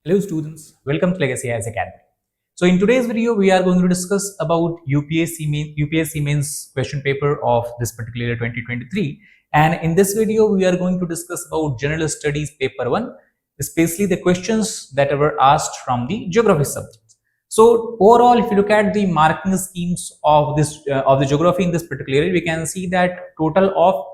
Hello students, welcome to Legacy IAS Academy. So in today's video, we are going to discuss about UPSC Mains question paper of this particular year 2023. And in this video, we are going to discuss about General Studies paper 1, especially the questions that were asked from the geography subject. So overall, if you look at the marking schemes of the geography in this particular year, we can see that total of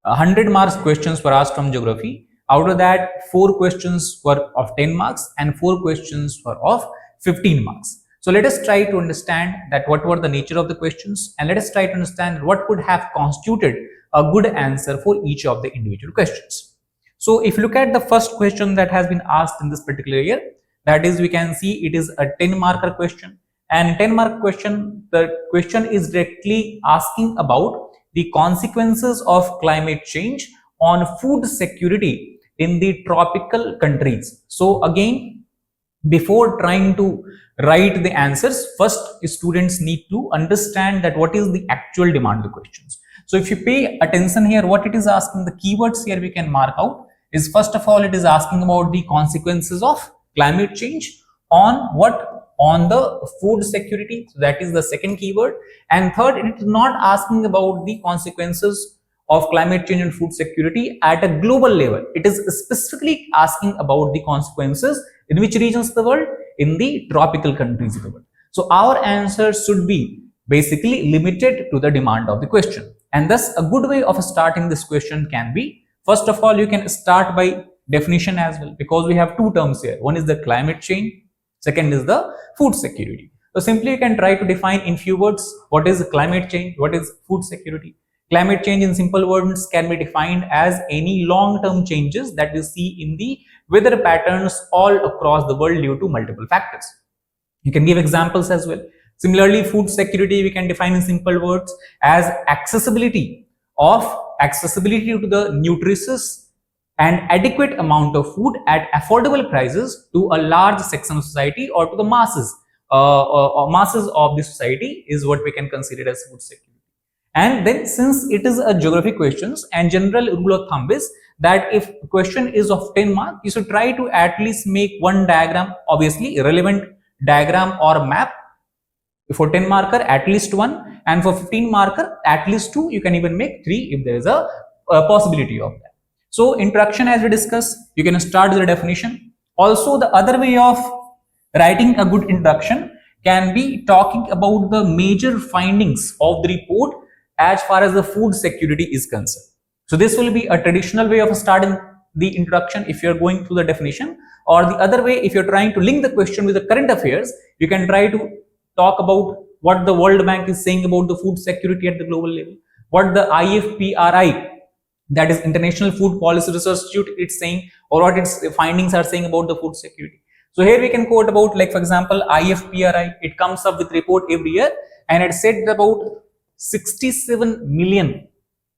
100 marks questions were asked from geography. Out of that, 4 questions were of 10 marks and 4 questions were of 15 marks. So let us try to understand that what were the nature of the questions, and let us try to understand what could have constituted a good answer for each of the individual questions. So if you look at the first question that has been asked in this particular year, that is, we can see it is a 10 marker question, and in 10 mark question, the question is directly asking about the consequences of climate change on food security in the tropical countries. So again, before trying to write the answers, first students need to understand that what is the actual demand of the questions. So if you pay attention here, what it is asking, the keywords here we can mark out is, first of all, it is asking about the consequences of climate change on what? On the food security. So that is the second keyword. And third, it is not asking about the consequences of climate change and food security at a global level. It is specifically asking about the consequences in which regions of the world? In the tropical countries of the world. So our answer should be basically limited to the demand of the question. And thus a good way of starting this question can be, first of all, you can start by definition as well, because we have two terms here. One is the climate change, second is the food security. So simply you can try to define in few words what is climate change, what is food security. Climate change in simple words can be defined as any long-term changes that we see in the weather patterns all across the world due to multiple factors. You can give examples as well. Similarly, food security we can define in simple words as accessibility to the nutritious and adequate amount of food at affordable prices to a large section of society or to the masses of the society is what we can consider as food security. And then, since it is a geography questions, and general rule of thumb is that if question is of 10 marks, you should try to at least make one diagram, obviously relevant diagram or map. For 10 marker at least one, and for 15 marker at least 2. You can even make 3 if there is a possibility of that. So introduction, as we discussed, you can start with the definition. Also, the other way of writing a good introduction can be talking about the major findings of the report as far as the food security is concerned. So this will be a traditional way of starting the introduction if you're going through the definition, or the other way, if you're trying to link the question with the current affairs, you can try to talk about what the World Bank is saying about the food security at the global level, what the IFPRI, that is International Food Policy Research Institute, it's saying, or what its findings are saying about the food security. So here we can quote about, like for example, IFPRI, it comes up with report every year, and it said about 67 million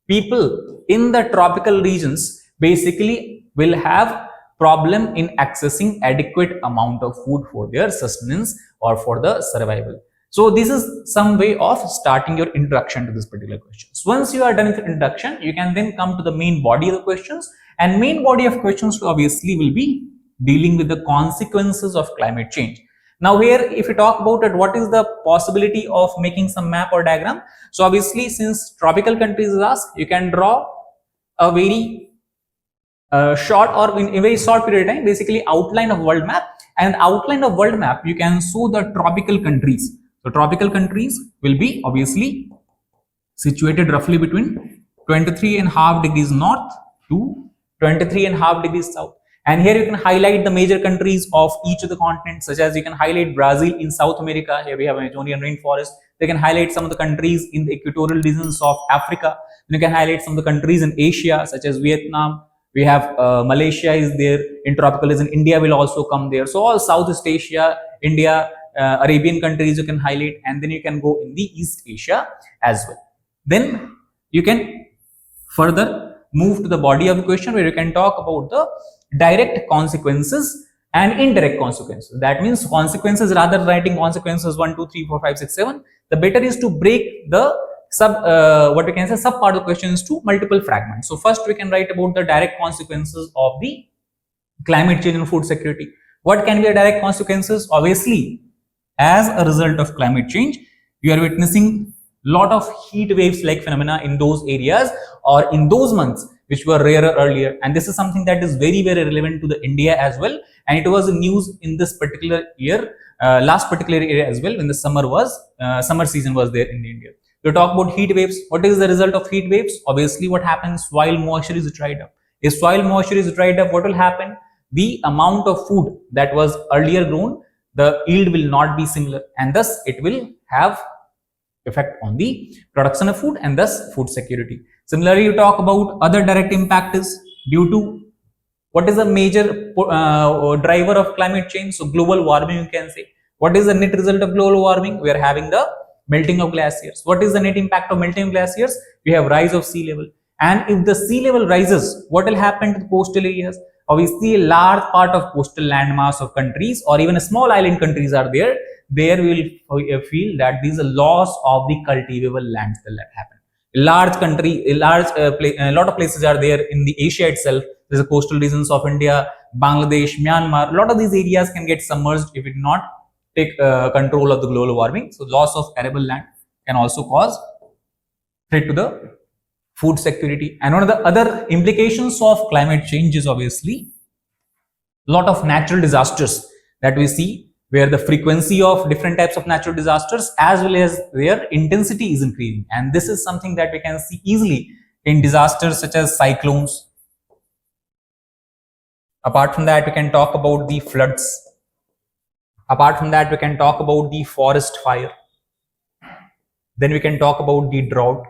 people in the tropical regions basically will have problem in accessing adequate amount of food for their sustenance or for the survival. So this is some way of starting your introduction to this particular questions. Once you are done with the introduction, you can then come to the main body of the questions, and main body of questions obviously will be dealing with the consequences of climate change. Now here, if you talk about it, what is the possibility of making some map or diagram? So obviously, since tropical countries is asked, you can draw a very short, or in a very short period of time, basically outline of world map, and outline of world map you can show the tropical countries. So tropical countries will be obviously situated roughly between 23.5 degrees north to 23.5 degrees south. And here you can highlight the major countries of each of the continents, such as you can highlight Brazil in South America. Here we have Amazonian rainforest. They can highlight some of the countries in the equatorial regions of Africa. You can highlight some of the countries in Asia, such as Vietnam. We have Malaysia is there in tropical region. India will also come there. So all Southeast Asia, India, Arabian countries you can highlight, and then you can go in the East Asia as well. Then you can further move to the body of the question, where you can talk about the direct consequences and indirect consequences. That means consequences, rather than writing consequences 1, 2, 3, 4, 5, 6, 7, the better is to break the sub part of the questions to multiple fragments. So first we can write about the direct consequences of the climate change and food security. What can be the direct consequences? Obviously, as a result of climate change, you are witnessing lot of heat waves like phenomena in those areas or in those months which were rarer earlier, and this is something that is very relevant to the India as well, and it was news in this particular year, last particular year as well, when the summer season was there in India. To talk about heat waves, what is the result of heat waves? Obviously, what happens? Soil moisture is dried up. If soil moisture is dried up, what will happen? The amount of food that was earlier grown, the yield will not be similar, and thus it will have effect on the production of food and thus food security. Similarly, you talk about other direct impact is due to what is a major driver of climate change? So global warming, you can say. What is the net result of global warming? We are having the melting of glaciers. What is the net impact of melting of glaciers? We have rise of sea level. And if the sea level rises, what will happen to the coastal areas? Obviously, a large part of coastal landmass of countries or even a small island countries are there. There we will feel that there is a loss of the cultivable lands that happen. A large country, a lot of places are there in the Asia itself. There's the coastal regions of India, Bangladesh, Myanmar. A lot of these areas can get submerged if it not take control of the global warming. So loss of arable land can also cause threat to the food security. And one of the other implications of climate change is obviously a lot of natural disasters that we see, where the frequency of different types of natural disasters as well as their intensity is increasing. And this is something that we can see easily in disasters such as cyclones. Apart from that, we can talk about the floods. Apart from that, we can talk about the forest fire. Then we can talk about the drought.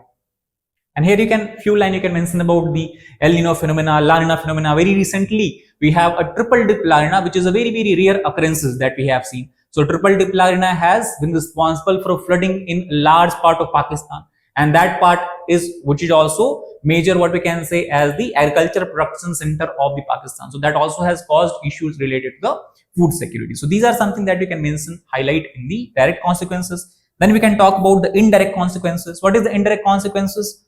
And here you can, few lines you can mention about the El Nino phenomena, La Nina phenomena. Very recently, we have a triple dip La Nina, which is a very rare occurrences that we have seen. So triple dip La Nina has been responsible for flooding in large part of Pakistan. And that part is, which is also major, what we can say as the agriculture production center of the Pakistan. So that also has caused issues related to the food security. So these are something that we can mention, highlight in the direct consequences. Then we can talk about the indirect consequences. What is the indirect consequences?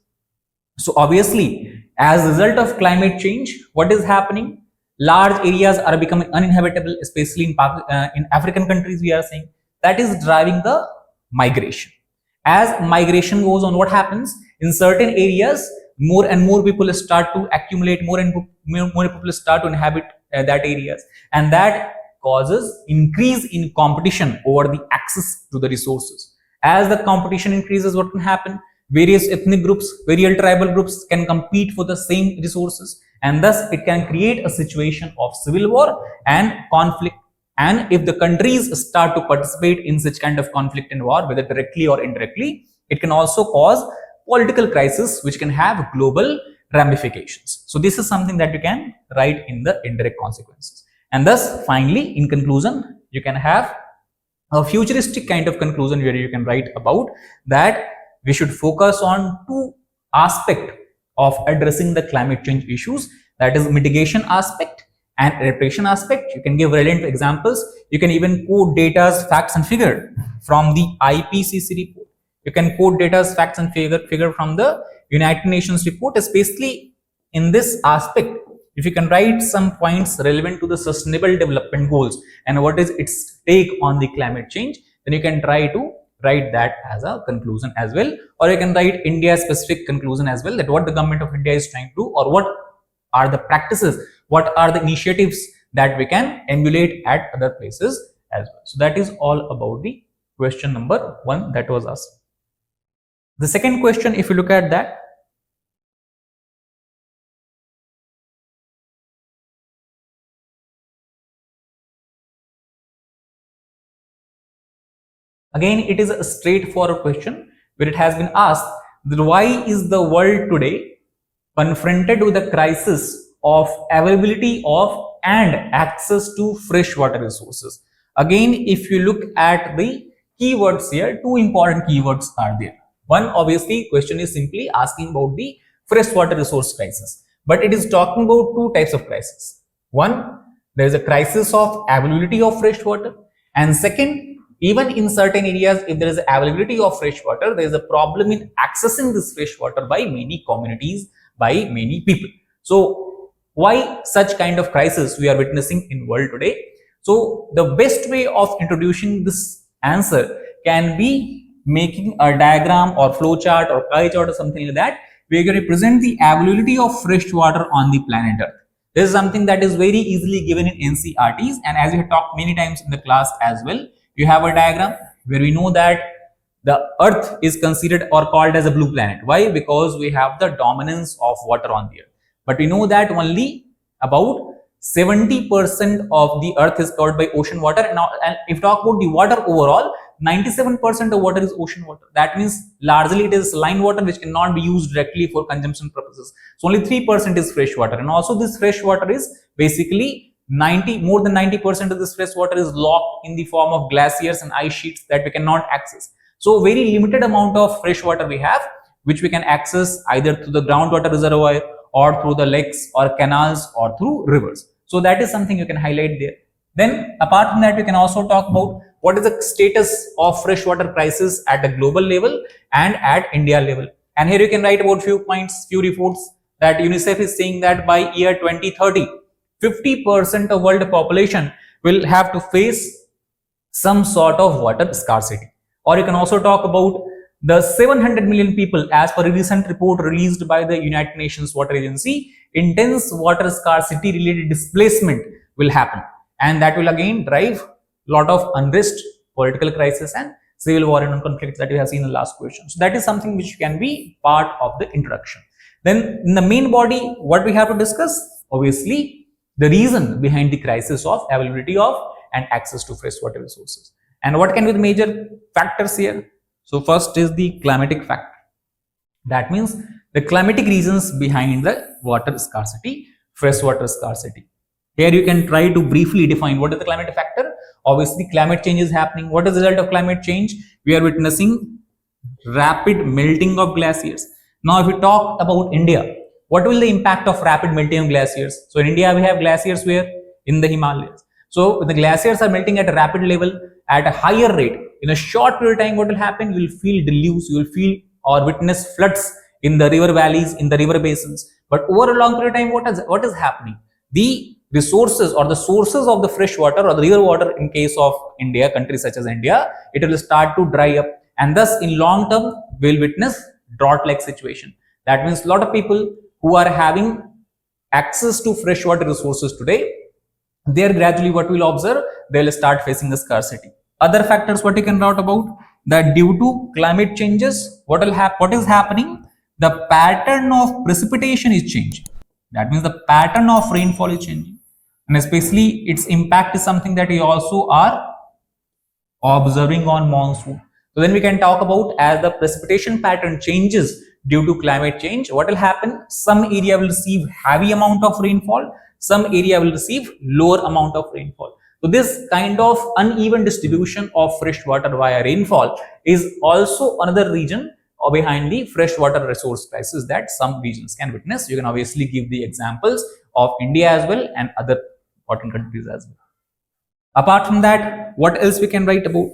So obviously, as a result of climate change, what is happening? Large areas are becoming uninhabitable, especially in African countries. We are saying that is driving the migration. As migration goes on, what happens in certain areas? More and more people start to accumulate, more and more people start to inhabit that areas, and that causes increase in competition over the access to the resources. As the competition increases, what can happen? Various ethnic groups, various tribal groups can compete for the same resources, and thus it can create a situation of civil war and conflict. And if the countries start to participate in such kind of conflict and war, whether directly or indirectly, it can also cause political crisis, which can have global ramifications. So this is something that you can write in the indirect consequences. And thus, finally, in conclusion, you can have a futuristic kind of conclusion where you can write about that we should focus on two aspects of addressing the climate change issues, that is mitigation aspect and adaptation aspect. You can give relevant examples. You can even quote data, facts and figure from the IPCC report. You can quote data, facts and figure from the United Nations report, especially in this aspect. If you can write some points relevant to the sustainable development goals and what is its take on the climate change, then you can try to write that as a conclusion as well, or you can write India specific conclusion as well, that what the government of India is trying to do, or what are the practices, what are the initiatives that we can emulate at other places as well. So that is all about the question number 1 that was asked. The second question, if you look at that, again, it is a straightforward question where it has been asked that why is the world today confronted with the crisis of availability of and access to freshwater resources. Again, if you look at the keywords here, two important keywords are there. One, obviously, question is simply asking about the freshwater resource crisis, but it is talking about two types of crisis. One, there is a crisis of availability of fresh water, and second, even in certain areas, if there is availability of fresh water, there is a problem in accessing this fresh water by many communities, by many people. So why such kind of crisis we are witnessing in world today. So the best way of introducing this answer can be making a diagram or flow chart or pie chart or something like that. We are going to present the availability of fresh water on the planet Earth. This is something that is very easily given in NCERTs, and as we have talked many times in the class as well, you have a diagram where we know that the Earth is considered or called as a blue planet. Why? Because we have the dominance of water on the Earth. But we know that only about 70% of the Earth is covered by ocean water. And if we talk about the water overall, 97% of water is ocean water. That means largely it is saline water which cannot be used directly for consumption purposes. So only 3% is fresh water. And also this fresh water is basically more than 90% of this fresh water is locked in the form of glaciers and ice sheets that we cannot access. So very limited amount of fresh water we have, which we can access either through the groundwater reservoir or through the lakes or canals or through rivers. So that is something you can highlight there. Then apart from that, we can also talk about what is the status of freshwater crisis at the global level and at India level. And here you can write about few points, few reports that UNICEF is saying that by year 2030, 50% of world population will have to face some sort of water scarcity. Or you can also talk about the 700 million people, as per a recent report released by the United Nations Water Agency, intense water scarcity related displacement will happen. And that will again drive a lot of unrest, political crisis and civil war and conflicts that we have seen in the last question. So that is something which can be part of the introduction. Then in the main body, what we have to discuss? Obviously, the reason behind the crisis of availability of and access to freshwater resources. And what can be the major factors here? So first is the climatic factor. That means the climatic reasons behind the water scarcity, freshwater scarcity. Here you can try to briefly define what is the climatic factor. Obviously, climate change is happening. What is the result of climate change? We are witnessing rapid melting of glaciers. Now, if we talk about India, what will the impact of rapid melting of glaciers? So in India, we have glaciers where? In the Himalayas. So when the glaciers are melting at a rapid level, at a higher rate, in a short period of time, what will happen? You will feel deluge, you will feel or witness floods in the river valleys, in the river basins. But over a long period of time, what is happening? The resources or the sources of the fresh water or the river water in case of India, countries such as India, it will start to dry up, and thus in long term will witness drought-like situation. That means a lot of people who are having access to freshwater resources today, there gradually what we'll observe, they will start facing the scarcity. Other factors what you can write about, that due to climate changes, what is happening? The pattern of precipitation is changing. That means the pattern of rainfall is changing, and especially its impact is something that we also are observing on monsoon. So then we can talk about, as the precipitation pattern changes due to climate change, what will happen? Some area will receive heavy amount of rainfall, some area will receive lower amount of rainfall. So this kind of uneven distribution of fresh water via rainfall is also another reason behind the freshwater resource crisis that some regions can witness. You can obviously give the examples of India as well and other important countries as well. Apart from that, what else we can write about?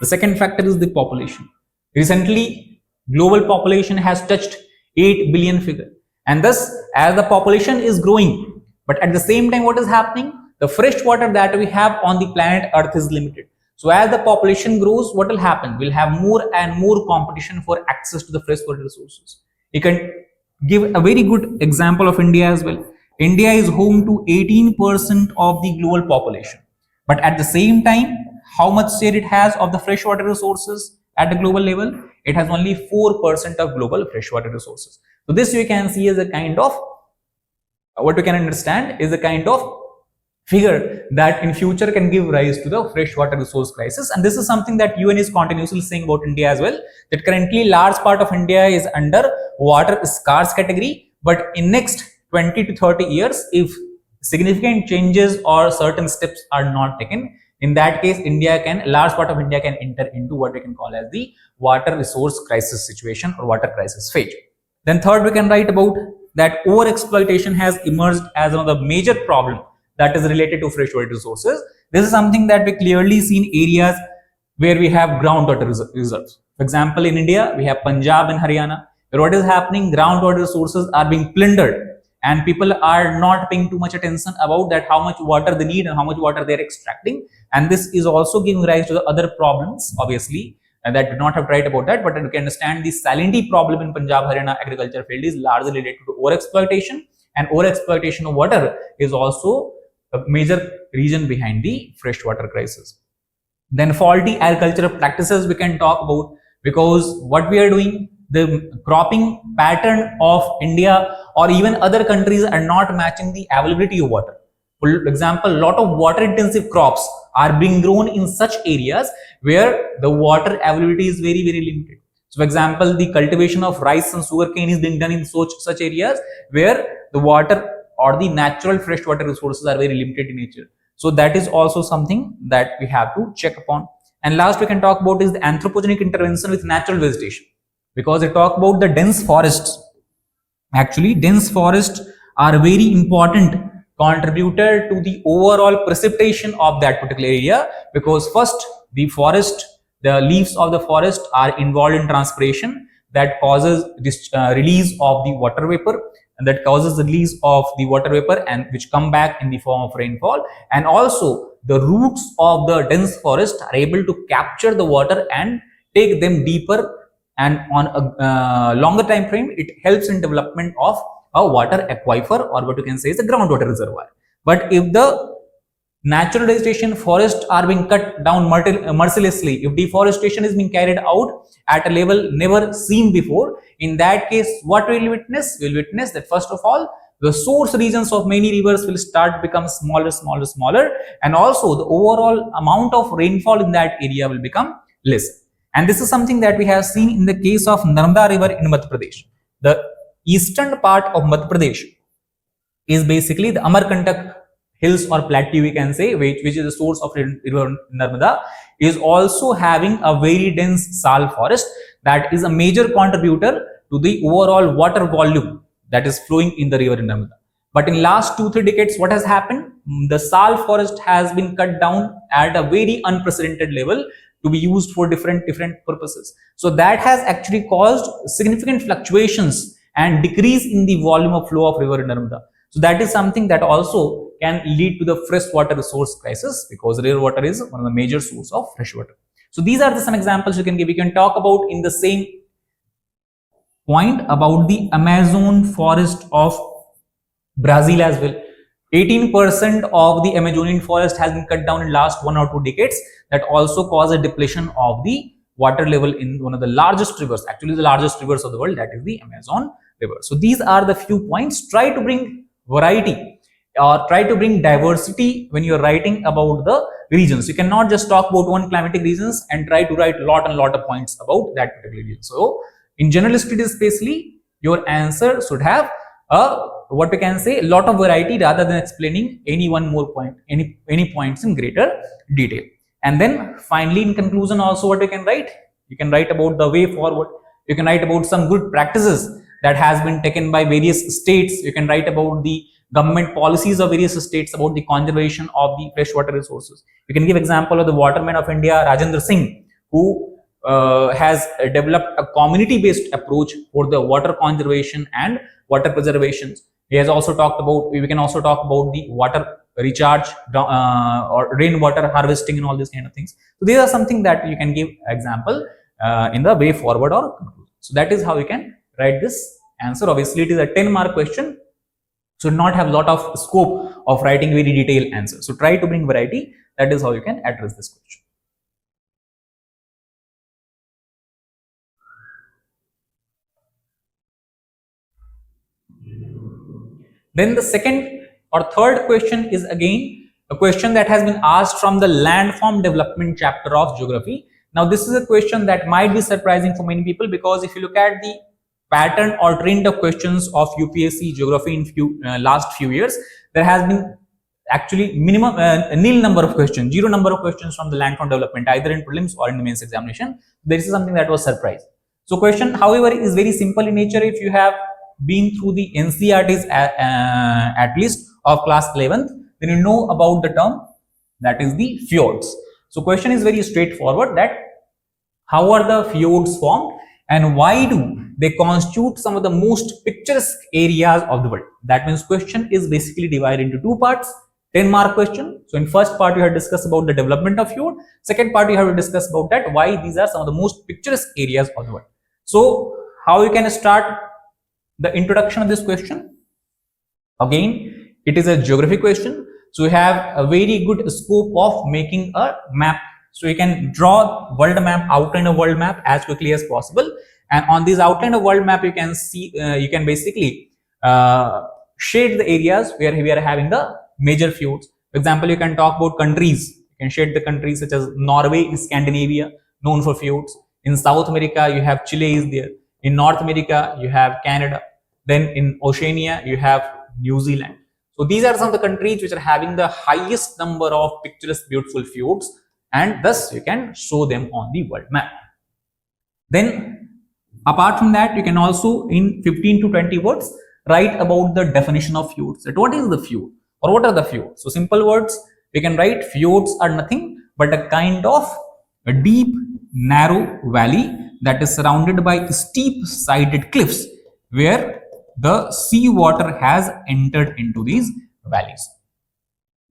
The second factor is the population. Recently, global population has touched 8 billion figure, and thus as the population is growing, but at the same time what is happening? The fresh water that we have on the planet Earth is limited. So as the population grows, what will happen? We'll have more and more competition for access to the freshwater resources. You can give a very good example of India as well. India is home to 18% of the global population. But at the same time, how much share it has of the freshwater resources at the global level? It has only 4% of global freshwater resources. So this you can see as a kind of, what we can understand is a kind of figure that in future can give rise to the freshwater resource crisis. And this is something that UN is continuously saying about India as well, that currently large part of India is under water scarce category, but in next 20 to 30 years, if significant changes or certain steps are not taken, in that case large part of India can enter into what we can call as the water resource crisis situation or water crisis phase. Then third, we can write about that overexploitation has emerged as one of the major problem that is related to freshwater resources. This is something that we clearly see in areas where we have groundwater reserves. For example, in India, we have Punjab and Haryana, where what is happening? Groundwater resources are being plundered and people are not paying too much attention about that, how much water they need and how much water they are extracting, and this is also giving rise to the other problems, obviously, that do not have to write about that, but you can understand the salinity problem in Punjab Haryana agriculture field is largely related to overexploitation, and overexploitation of water is also a major reason behind the freshwater crisis. Then faulty agricultural practices we can talk about, because what we are doing, the cropping pattern of India or even other countries are not matching the availability of water. For example, a lot of water intensive crops are being grown in such areas where the water availability is very limited. So for example, the cultivation of rice and sugarcane is being done in such areas where the water or the natural freshwater resources are very limited in nature. So that is also something that we have to check upon. And last we can talk about is the anthropogenic intervention with natural vegetation, because they talk about the dense forests. Actually, dense forests are very important contributor to the overall precipitation of that particular area, because first the forest, the leaves of the forest are involved in transpiration that causes this release of the water vapor, and that causes the release of the water vapor, and which come back in the form of rainfall. And also the roots of the dense forest are able to capture the water and take them deeper, and on a longer time frame it helps in development of a water aquifer, or what you can say is a groundwater reservoir. But if the natural vegetation forests are being cut down mercilessly, if deforestation is being carried out at a level never seen before, in that case what will witness? We'll witness that first of all, the source regions of many rivers will start become smaller, and also the overall amount of rainfall in that area will become less. And this is something that we have seen in the case of Narmada river in Madhya Pradesh. The eastern part of Madhya Pradesh is basically the Amarkantak hills or plateau, we can say, which is the source of river Narmada, is also having a very dense sal forest that is a major contributor to the overall water volume that is flowing in the river Narmada. But in last 2-3 decades, what has happened? The sal forest has been cut down at a very unprecedented level to be used for different purposes. So that has actually caused significant fluctuations and decrease in the volume of flow of river Narmada. So that is something that also can lead to the freshwater resource crisis, because river water is one of the major source of fresh water. So these are some examples you can give. We can talk about in the same point about the Amazon forest of Brazil as well. 18% of the Amazonian forest has been cut down in last 1 or 2 decades. That also caused a depletion of the water level in one of the largest rivers, actually the largest rivers of the world, that is the Amazon river. So these are the few points. Try to bring variety or try to bring diversity when you are writing about the regions. You cannot just talk about one climatic regions and try to write lot of points about that particular region. So in general studies especially, your answer should have a, what we can say, a lot of variety rather than explaining any one more point, any points in greater detail. And then finally in conclusion also what you can write about the way forward. You can write about some good practices that has been taken by various states. You can write about the government policies of various states about the conservation of the freshwater resources. You can give example of the waterman of India, Rajendra Singh, who has developed a community-based approach for the water conservation and water preservation. He has also talked about, we can also talk about the water recharge or rainwater harvesting and all these kind of things. So these are something that you can give example in the way forward or conclusion. So that is how you can write this answer. Obviously it is a 10-mark question, so not have a lot of scope of writing very detailed answer. So try to bring variety. That is how you can address this question. Then the second or third question is again a question that has been asked from the landform development chapter of geography. Now this is a question that might be surprising for many people, because if you look at the pattern or trend of questions of UPSC geography in last few years, there has been actually minimum nil number of questions, 0 number of questions from the landform development, either in prelims or in the mains examination. This is something that was surprise. So question, however, is very simple in nature. If you have been through the NCERTs at least of class 11th, then you know about the term that is the fjords. So question is very straightforward, that how are the fjords formed and why do they constitute some of the most picturesque areas of the world? That means question is basically divided into two parts. 10-mark question. So in first part you have discussed about the development of fjord. Second part you have to discuss about that why these are some of the most picturesque areas of the world. So how you can start the introduction of this question? Again, it is a geography question. So you have a very good scope of making a map. So you can draw world map, outline of world map as quickly as possible. And on this outline of world map, you can see, you can basically shade the areas where we are having the major fjords. For example, you can talk about countries. You can shade the countries such as Norway in Scandinavia, known for fjords. In South America, you have Chile is there. In North America, you have Canada. Then in Oceania, you have New Zealand. So these are some of the countries which are having the highest number of picturesque, beautiful fjords, and thus you can show them on the world map. Then apart from that, you can also in 15 to 20 words write about the definition of fjords. That what is the fjord or what are the fjords? So simple words, we can write fjords are nothing but a kind of a deep, narrow valley that is surrounded by steep sided cliffs where the sea water has entered into these valleys.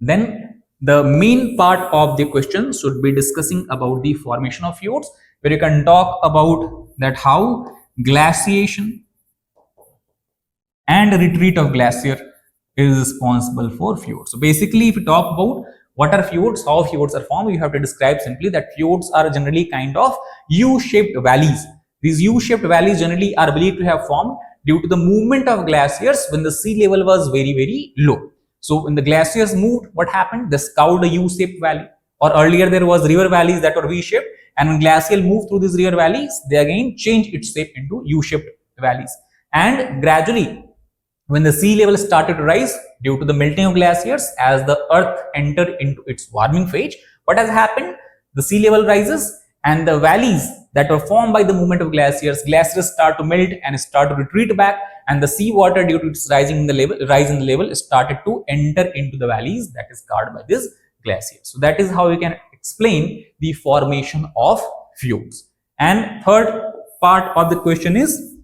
Then the main part of the question should be discussing about the formation of fjords, where you can talk about that how glaciation and retreat of glacier is responsible for fjords. So basically, if you talk about what are fjords, how fjords are formed, you have to describe simply that fjords are generally kind of U-shaped valleys. These U-shaped valleys generally are believed to have formed due to the movement of glaciers when the sea level was very, very low. So when the glaciers moved, what happened? They scoured a U-shaped valley, or earlier there was river valleys that were V-shaped, and when glacial moved through these river valleys, they again changed its shape into U-shaped valleys. And gradually, when the sea level started to rise due to the melting of glaciers, as the earth entered into its warming phase, what has happened? The sea level rises and the valleys that were formed by the movement of glaciers start to melt and start to retreat back, and the sea water due to its rise in the level started to enter into the valleys that is covered by this glacier. So that is how we can explain the formation of fjords. And third part of the question is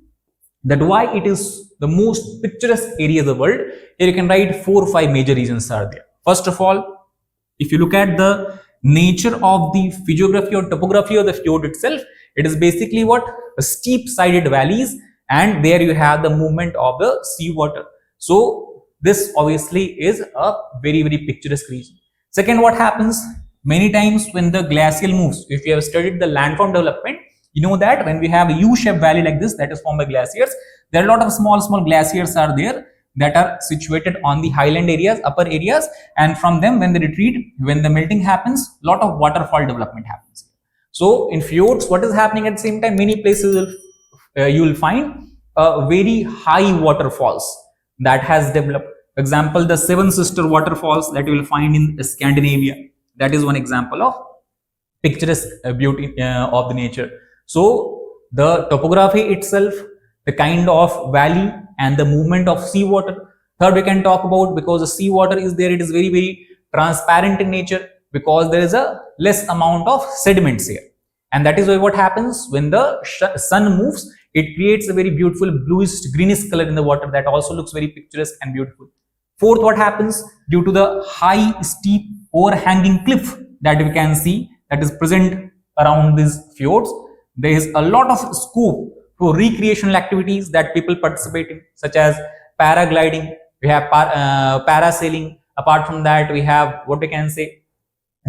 that why it is the most picturesque area of the world. Here you can write 4 or 5 major reasons are there. First of all, if you look at the nature of the physiography or topography of the fjord itself, it is basically what? Steep sided valleys, and there you have the movement of the sea water. So this obviously is a very, very picturesque region. Second, what happens? Many times when the glacial moves, if you have studied the landform development, you know that when we have a U-shaped valley like this that is formed by glaciers, there are a lot of small glaciers are there that are situated on the highland areas, upper areas, and from them when they retreat, when the melting happens, a lot of waterfall development happens. So in fjords, what is happening at the same time? Many places you will find very high waterfalls that has developed. For example, the Seven Sister waterfalls that you will find in Scandinavia. That is one example of picturesque beauty of the nature. So the topography itself, the kind of valley and the movement of sea water. Third, we can talk about, because the sea water is there, it is very, very transparent in nature because there is a less amount of sediments here. And that is why what happens when the sun moves, it creates a very beautiful bluish greenish color in the water that also looks very picturesque and beautiful. Fourth, what happens? Due to the high, steep, overhanging cliff that we can see that is present around these fjords, there is a lot of scope for recreational activities that people participate in, such as paragliding, we have parasailing. Apart from that, we have what we can say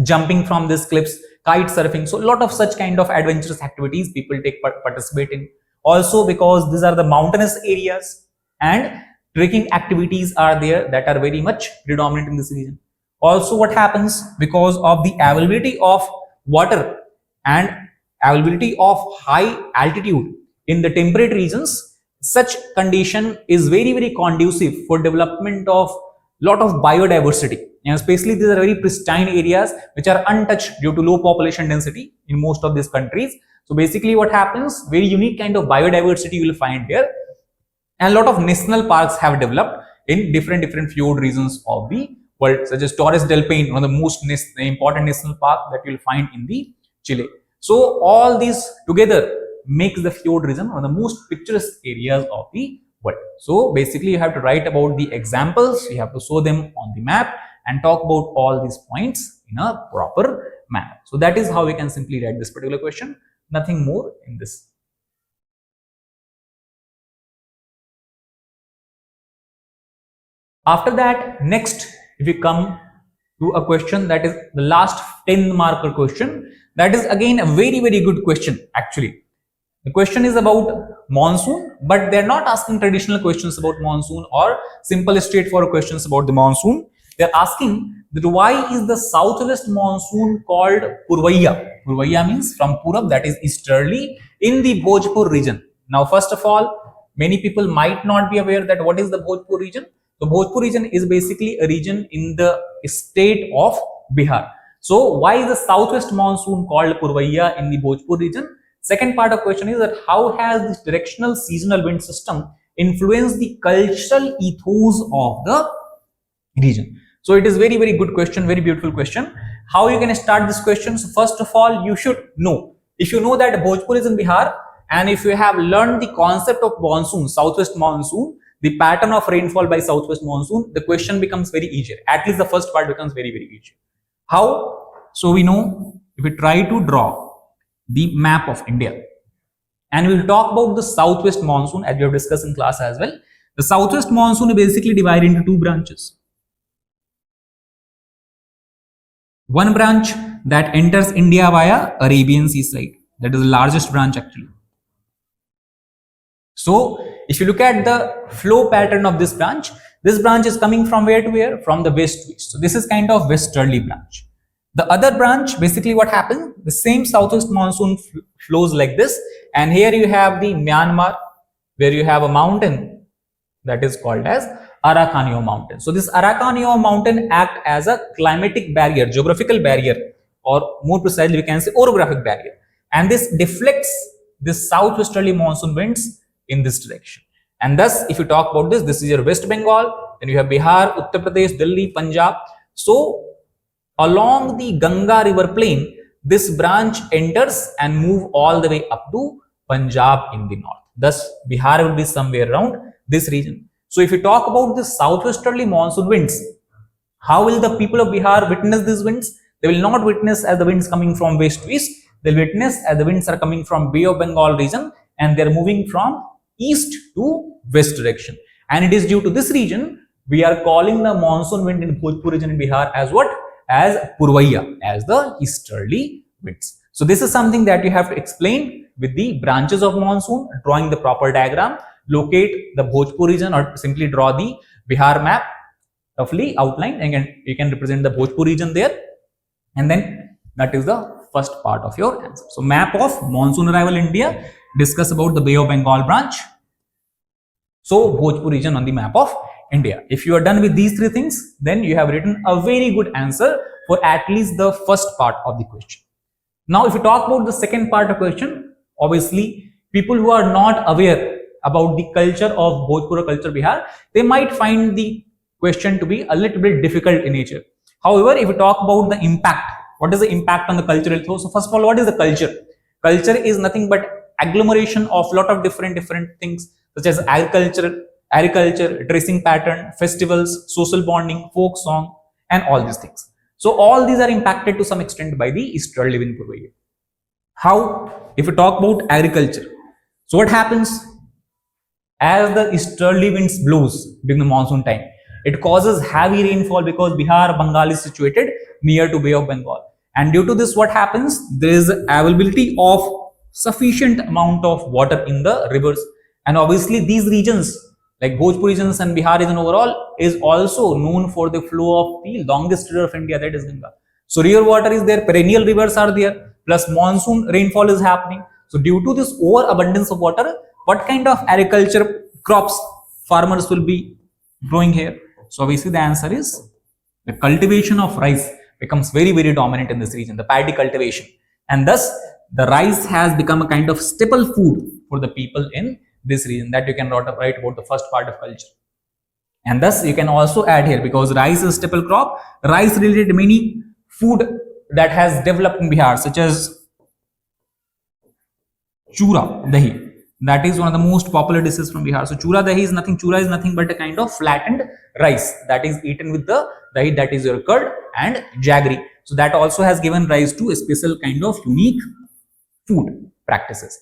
jumping from these cliffs, kite surfing. So a lot of such kind of adventurous activities people participate in. Also, because these are the mountainous areas and trekking activities are there that are very much predominant in this region. Also, what happens because of the availability of water and availability of high altitude in the temperate regions, such condition is very, very conducive for development of lot of biodiversity, and especially these are very pristine areas which are untouched due to low population density in most of these countries. So basically what happens, very unique kind of biodiversity you will find here, and a lot of national parks have developed in different fjord regions of the world, such as Torres del Paine, one of the most important national park that you will find in the Chile. So all these together makes the fjord region one of the most picturesque areas of the world. So basically you have to write about the examples, you have to show them on the map and talk about all these points in a proper manner. So that is how we can simply write this particular question, nothing more in this. After that, next, if we come to a question that is the last 10 marker question, that is again a very good question actually. The question is about monsoon, but they are not asking traditional questions about monsoon or simple straightforward questions about the monsoon. They are asking that why is the southwest monsoon called Purvaiya? Purvaiya means from Purab, that is easterly, in the Bhojpur region. Now, first of all, many people might not be aware that what is the Bhojpur region. So Bhojpur region is basically a region in the state of Bihar. So why is the southwest monsoon called Purvaiya in the Bhojpur region? Second part of question is that how has this directional seasonal wind system influenced the cultural ethos of the region? So it is very good question, very beautiful question. How you can start this question? So first of all, you should know, if you know that Bhojpur is in Bihar, and if you have learned the concept of monsoon, southwest monsoon, the pattern of rainfall by southwest monsoon, the question becomes very easier. At least the first part becomes very easier. How? So we know, if we try to draw the map of India, and we will talk about the southwest monsoon as we have discussed in class as well. The southwest monsoon is basically divided into two branches. One branch that enters India via Arabian seaside, that is the largest branch actually. So if you look at the flow pattern of this branch is coming from where to where? From the west to east. So this is kind of westerly branch. The other branch, basically what happens, the same southwest monsoon flows like this, and here you have the Myanmar, where you have a mountain that is called as Arakanio mountain. So this Arakanio mountain acts as a climatic barrier, geographical barrier, or more precisely we can say orographic barrier, and this deflects this southwesterly monsoon winds in this direction. And thus, if you talk about this is your West Bengal, then you have Bihar, Uttar Pradesh, Delhi, Punjab. So along the Ganga river plain, this branch enters and move all the way up to Punjab in the north. Thus, Bihar will be somewhere around this region. So if you talk about the southwesterly monsoon winds, how will the people of Bihar witness these winds? They will not witness as the winds coming from west to east. They will witness as the winds are coming from Bay of Bengal region, and they are moving from east to west direction. And it is due to this region, we are calling the monsoon wind in Bhojpur region in Bihar as what? As Purvaiya, as the easterly winds. So this is something that you have to explain with the branches of monsoon, drawing the proper diagram, locate the Bhojpur region, or simply draw the Bihar map, roughly outline, and you can represent the Bhojpur region there, and then that is the first part of your answer. So map of monsoon arrival India, discuss about the Bay of Bengal branch. So Bhojpur region on the map of India. If you are done with these three things, then you have written a very good answer for at least the first part of the question. Now, if you talk about the second part of the question, obviously people who are not aware about the culture of Bhojpur or culture Bihar, they might find the question to be a little bit difficult in nature. However, if you talk about the impact, what is the impact on the cultural ethos? So first of all, what is the culture? Culture is nothing but agglomeration of lot of different things, such as agriculture, dressing pattern, festivals, social bonding, folk song, and all these things. So all these are impacted to some extent by the easterly wind Purvaiya. How? If you talk about agriculture, so what happens? As the easterly winds blows during the monsoon time, it causes heavy rainfall because Bihar, Bengal is situated near to Bay of Bengal. And due to this, what happens? There is availability of sufficient amount of water in the rivers. And obviously these regions, like Bhojpur regions and Bihar region overall, is also known for the flow of the longest river of India, that is Ganga. So river water is there, perennial rivers are there, plus monsoon rainfall is happening. So due to this overabundance of water, what kind of agriculture crops farmers will be growing here? So obviously the answer is the cultivation of rice becomes very dominant in this region, the paddy cultivation. And thus the rice has become a kind of staple food for the people in this region, that you can write about the first part of culture. And thus you can also add here, because rice is a staple crop, rice related many food that has developed in Bihar, such as chura dahi. That is one of the most popular dishes from Bihar. So chura dahi is nothing. Chura is nothing but a kind of flattened rice that is eaten with the dahi, that is your curd and jaggery. So that also has given rise to a special kind of unique food practices.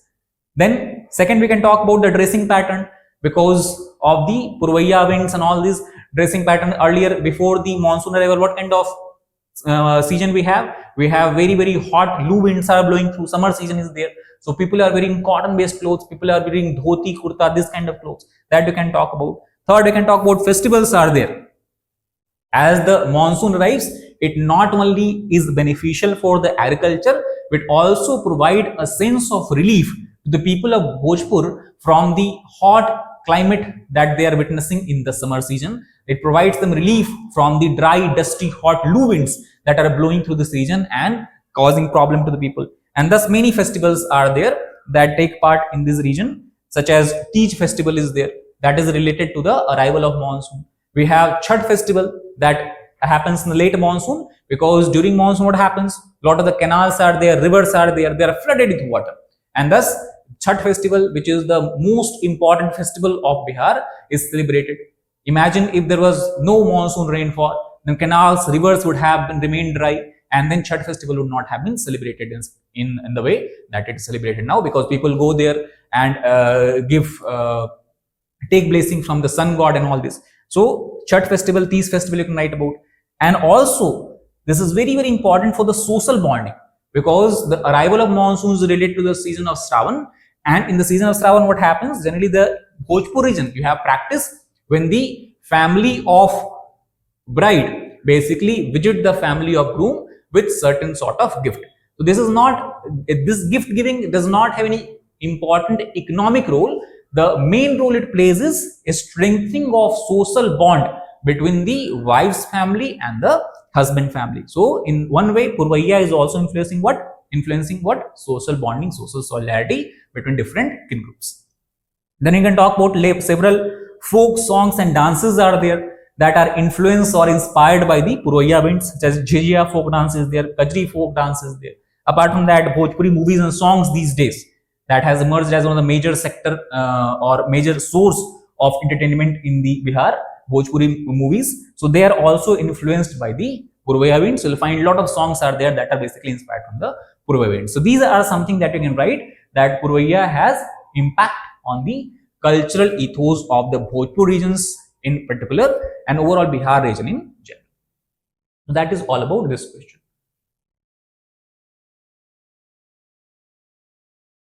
Then second, we can talk about the dressing pattern. Because of the Purvaiya winds and all this dressing pattern earlier, before the monsoon arrival, what kind of season we have? We have very hot loo winds are blowing through. Summer season is there, so people are wearing cotton based clothes, people are wearing dhoti, kurta, this kind of clothes, that you can talk about. Third, we can talk about festivals are there. As the monsoon arrives, it not only is beneficial for the agriculture, but also provide a sense of relief to the people of Bhojpur from the hot climate that they are witnessing in the summer season. It provides them relief from the dry, dusty, hot loo winds that are blowing through this region and causing problem to the people. And thus many festivals are there that take part in this region, such as Tej festival is there, that is related to the arrival of monsoon. We have Chhat festival that happens in the late monsoon, because during monsoon what happens? A lot of the canals are there, rivers are there, they are flooded with water, and thus Chhat festival, which is the most important festival of Bihar, is celebrated. Imagine if there was no monsoon rainfall, then canals, rivers would have been remained dry, and then Chhat festival would not have been celebrated in the way that it is celebrated now, because people go there and take blessing from the sun god and all this. So Chhat festival, Tej festival you can write about. And also this is very important for the social bonding, because the arrival of monsoons is related to the season of Shravan. And in the season of Shravan, what happens? Generally, the Bhojpur region, you have practice when the family of bride basically visit the family of groom with certain sort of gift. So this gift giving does not have any important economic role. The main role it plays is a strengthening of social bond between the wife's family and the husband family. So in one way, Purvaiya is also influencing what? Social bonding, social solidarity between different kin groups. Then you can talk about several folk songs and dances are there that are influenced or inspired by the Purvaiya winds, such as Jhijia folk dance is there, Kajri folk dance is there. Apart from that, Bhojpuri movies and songs these days, that has emerged as one of the major sector or major source of entertainment in the Bihar, Bhojpuri movies. So they are also influenced by the Purvaiya winds. So you'll find a lot of songs are there that are basically inspired from the Purvaiya winds. So these are something that you can write, that Purvaiya has impact on the cultural ethos of the Bhojpur regions in particular and overall Bihar region in general. So that is all about this question.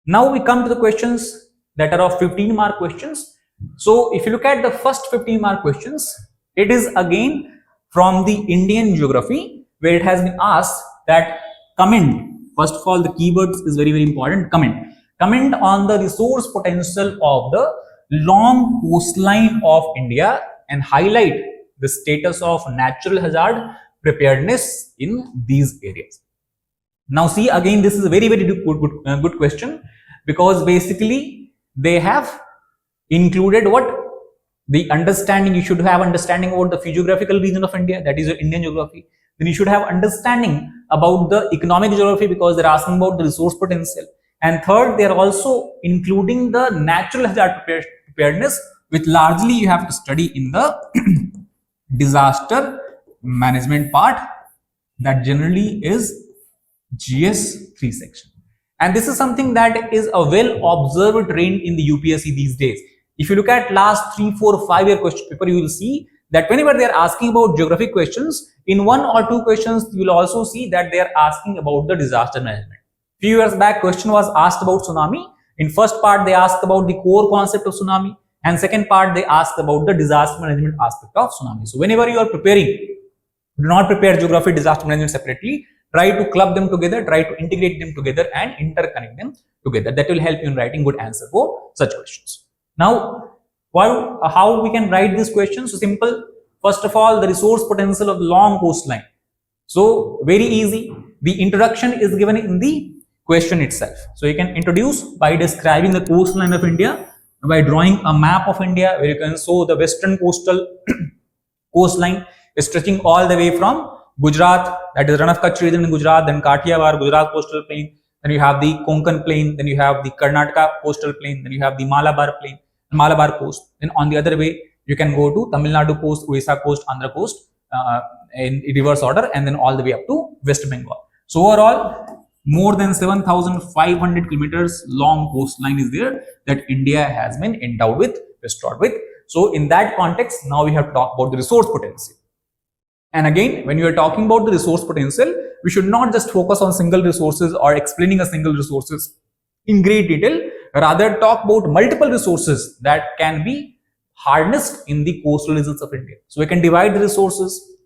Now we come to the questions that are of 15-mark questions. So if you look at the first 15-mark questions, it is again from the Indian geography, where it has been asked that comment. First of all, the keywords is very important. Comment on the resource potential of the long coastline of India and highlight the status of natural hazard preparedness in these areas. Now see, again, this is a very good question, because basically they have included what? The understanding. You should have understanding about the physiographical region of India, that is your Indian geography. Then you should have understanding about the economic geography, because they're asking about the resource potential. And third, they are also including the natural hazard preparedness, which largely you have to study in the disaster management part, that generally is GS3 section. And this is something that is a well observed trend in the UPSC these days. If you look at last 3, 4, 5 year question paper, you will see that whenever they are asking about geographic questions, in 1 or 2 questions, you will also see that they are asking about the disaster management. Few years back, question was asked about tsunami. In first part, they asked about the core concept of tsunami, and second part, they asked about the disaster management aspect of tsunami. So whenever you are preparing, do not prepare geography, disaster management separately. Try to club them together, try to integrate them together and interconnect them together. That will help you in writing good answer for such questions. Now, how we can write these questions? So simple. First of all, the resource potential of the long coastline. So very easy. The introduction is given in the question itself. So you can introduce by describing the coastline of India, by drawing a map of India where you can show the western coastal coastline stretching all the way from Gujarat, that is Rann of Kutch region in Gujarat, then Kathiawar, Gujarat coastal plain, then you have the Konkan plain, then you have the Karnataka coastal plain, then you have the Malabar coast. Then on the other way, you can go to Tamil Nadu coast, Odisha coast, Andhra coast in reverse order, and then all the way up to West Bengal. So overall, more than 7,500 kilometers long coastline is there that India has been endowed with, bestowed with. So in that context, now we have to talk about the resource potential. And again, when you are talking about the resource potential, we should not just focus on single resources or explaining a single resources in great detail, rather talk about multiple resources that can be harnessed in the coastal regions of India. So we can divide the resources.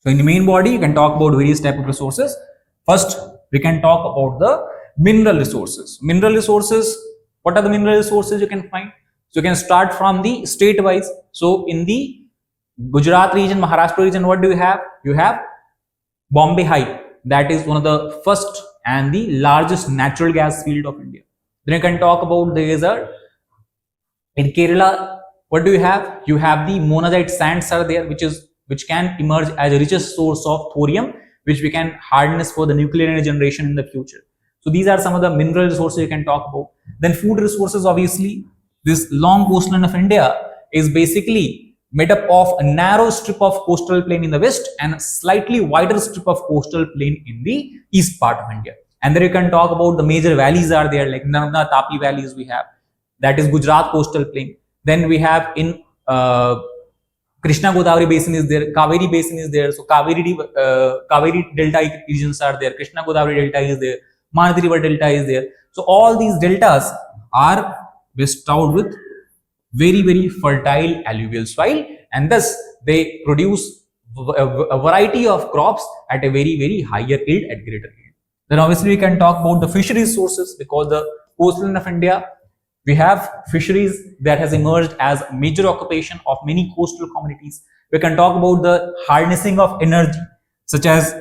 So in the main body, you can talk about various type of resources. First, we can talk about the mineral resources. Mineral resources, what are the mineral resources you can find? So you can start from the state wise. So in the Gujarat region, Maharashtra region, what do you have? You have Bombay High. That is one of the first and the largest natural gas field of India. Then you can talk about the desert. In Kerala, what do you have? You have the monazite sands are there, which can emerge as a richest source of thorium, which we can harness for the nuclear energy generation in the future. So these are some of the mineral resources you can talk about. Then food resources, obviously, this long coastline of India is basically made up of a narrow strip of coastal plain in the west and a slightly wider strip of coastal plain in the east part of India. And then you can talk about the major valleys are there, like Narmada, Tapi valleys we have. That is Gujarat coastal plain. Then we have in Krishna Godavari basin is there, Kaveri basin is there. So Kaveri delta regions are there, Krishna Godavari delta is there, Mahanadi river delta is there. So all these deltas are bestowed with very, very fertile alluvial soil, and thus they produce a variety of crops at a very, very higher yield at greater yield. Then obviously we can talk about the fisheries sources, because the coastline of India, we have fisheries that has emerged as a major occupation of many coastal communities. We can talk about the harnessing of energy, such as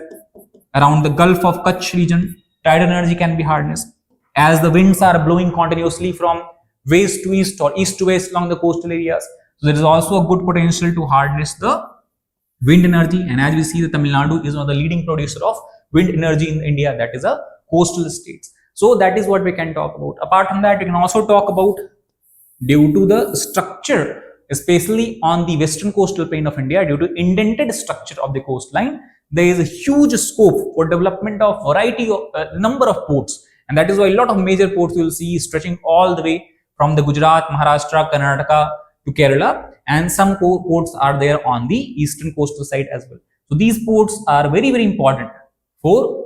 around the Gulf of Kutch region, tidal energy can be harnessed. As the winds are blowing continuously from west to east or east to west along the coastal areas, so there is also a good potential to harness the wind energy. And as we see, the Tamil Nadu is one of the leading producer of wind energy in India, that is a coastal states. So that is what we can talk about. Apart from that, we can also talk about, due to the structure, especially on the western coastal plain of India, due to indented structure of the coastline, there is a huge scope for development of variety of number of ports. And that is why a lot of major ports you will see stretching all the way from the Gujarat, Maharashtra, Karnataka to Kerala, and some ports are there on the eastern coastal side as well. So these ports are very, very important for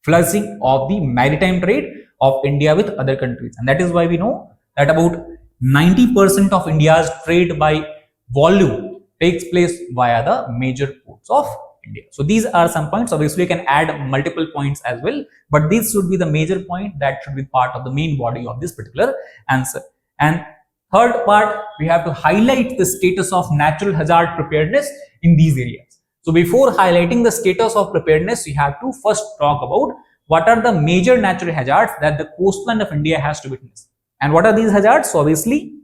flourishing of the maritime trade of India with other countries. And that is why we know that about 90% of India's trade by volume takes place via the major ports of India. So these are some points. Obviously, you can add multiple points as well, but this should be the major point that should be part of the main body of this particular answer. And third part, we have to highlight the status of natural hazard preparedness in these areas. So before highlighting the status of preparedness, we have to first talk about what are the major natural hazards that the coastline of India has to witness. And what are these hazards? So obviously,